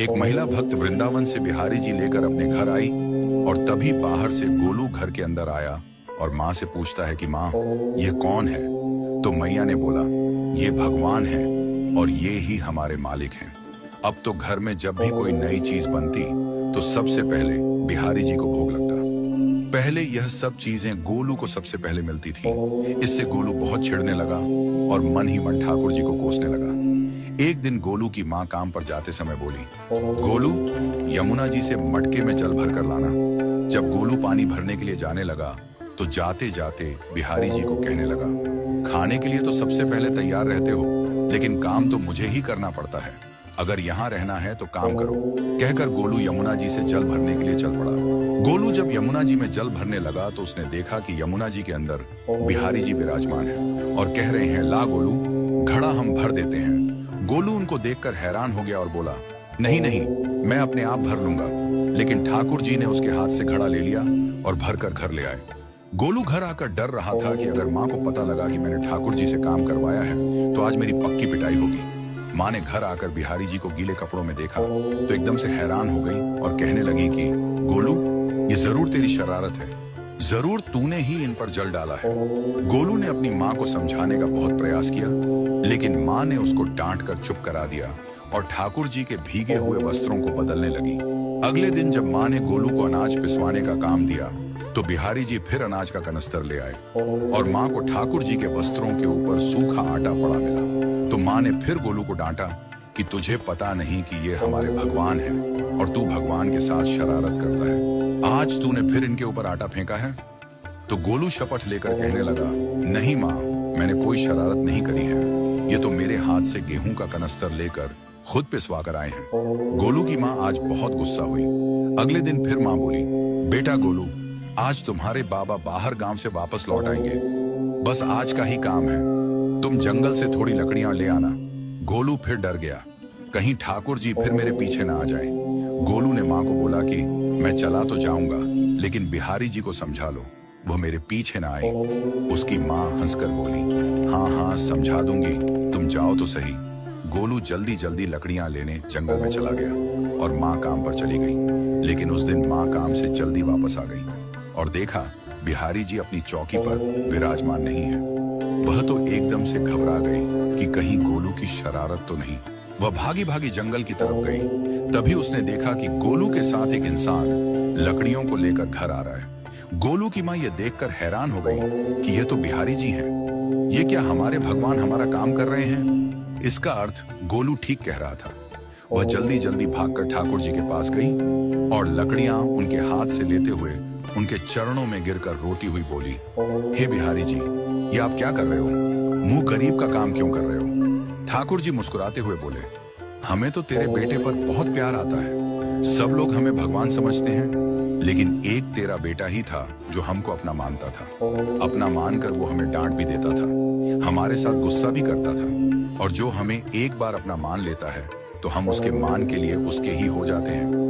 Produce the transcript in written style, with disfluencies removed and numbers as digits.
एक महिला भक्त वृंदावन से बिहारी जी लेकर अपने घर आई और तभी बाहर से गोलू घर के अंदर आया और माँ से पूछता है कि माँ, ये कौन है? तो मैया ने बोला, ये भगवान है और ये ही हमारे मालिक हैं। अब तो घर में जब भी कोई नई चीज बनती तो सबसे पहले बिहारी जी को भोग लगता। पहले यह सब चीजें गोलू को सबसे पहले मिलती थी। इससे गोलू बहुत चिढ़ने लगा और मन ही मन ठाकुर जी को कोसने लगा। एक दिन गोलू की माँ काम पर जाते समय बोली, गोलू, यमुना जी से मटके में जल भर कर लाना। जब गोलू पानी भरने के लिए जाने लगा तो जाते जाते बिहारी जी को कहने लगा, खाने के लिए तो सबसे पहले तैयार रहते हो, लेकिन काम तो मुझे ही करना पड़ता है। अगर यहाँ रहना है तो काम करो। कहकर गोलू यमुना जी से जल भरने के लिए चल पड़ा। गोलू जब यमुना जी में जल भरने लगा तो उसने देखा कि यमुना जी के अंदर बिहारी जी विराजमान है और कह रहे हैं, ला गोलू, घड़ा हम भर देते हैं। गोलू उनको देखकर हैरान हो गया और बोला, नहीं नहीं, मैं अपने आप भर लूंगा। लेकिन ठाकुर जी ने उसके हाथ से घड़ा ले लिया और भरकर घर ले आए। गोलू घर आकर डर रहा था कि अगर माँ को पता लगा कि मैंने ठाकुर जी से काम करवाया है तो आज मेरी पक्की पिटाई होगी। माँ ने घर आकर बिहारी जी को गीले कपड़ों में देखा तो एकदम से हैरान हो गई और कहने लगी कि गोलू, ये जरूर तेरी शरारत है, जरूर तूने ही इन पर जल डाला है। गोलू ने अपनी माँ को समझाने का बहुत प्रयास किया, लेकिन माँ ने उसको डांट कर चुप करा दिया और ठाकुर जी के भीगे हुए वस्त्रों को बदलने लगी। अगले दिन जब माँ ने गोलू को अनाज पिसवाने का काम दिया तो बिहारी जी फिर अनाज का कनस्तर ले आए और माँ को ठाकुर जी के वस्त्रों के ऊपर सूखा आटा पड़ा मिला। तो माँ ने फिर गोलू को डांटा कि तुझे पता नहीं कि ये हमारे भगवान हैं और तू भगवान के साथ शरारत करता है। आज तूने फिर इनके ऊपर आटा फेंका है। तो गोलू शपथ लेकर कहने लगा, नहीं माँ, मैंने कोई शरारत नहीं करी है। ये तो मेरे हाथ से गेहूं का कनस्तर लेकर खुद पिसवा कर आए हैं। गोलू की माँ आज बहुत गुस्सा हुई। अगले दिन फिर माँ बोली, बेटा गोलू, आज तुम्हारे बाबा बाहर गांव से वापस लौट आएंगे। बस आज का ही काम है, तुम जंगल से थोड़ी लकड़ियां ले आना। गोलू फिर डर गया, कहीं ठाकुर जी फिर मेरे पीछे ना आ जाए। गोलू ने माँ को बोला कि मैं चला तो जाऊंगा, लेकिन बिहारी जी को समझा लो, वो मेरे पीछे ना आए। उसकी माँ हंसकर बोली, हाँ हाँ समझा दूंगी, तुम जाओ तो सही। गोलू जल्दी जल्दी लकड़ियां लेने जंगल में चला गया और माँ काम पर चली गई। लेकिन उस दिन माँ काम से जल्दी वापस आ गई और देखा बिहारी जी अपनी चौकी पर विराजमान नहीं है। वह तो एकदम से घबरा गई कि कहीं गोलू की शरारत तो नहीं। वह भागी भागी जंगल की तरफ गई। तभी उसने देखा कि गोलू के साथ एक इंसान लकड़ियों को लेकर घर आ रहा है। गोलू की माँ ये देखकर हैरान हो गई कि ये तो बिहारी जी हैं। ये क्या हमारे भगवान हमारा काम कर रहे हैं? इसका अर्थ गोलू ठीक कह रहा था। वह जल्दी जल्दी भागकर ठाकुर जी के पास गई और लकड़ियां उनके हाथ से लेते हुए उनके चरणों में गिरकर रोती हुई बोली, हे बिहारी जी, ये आप क्या कर रहे हो? मुंह गरीब का काम क्यों कर रहे हो? ठाकुर जी मुस्कुराते हुए बोले, हमें तो तेरे बेटे पर बहुत प्यार आता है। सब लोग हमें भगवान समझते हैं, लेकिन एक तेरा बेटा ही था जो हमको अपना मानता था। अपना मानकर वो हमें डांट भी देता था, हमारे साथ गुस्सा भी करता था, और जो हमें एक बार अपना मान लेता है तो हम उसके मान के लिए उसके ही हो जाते हैं।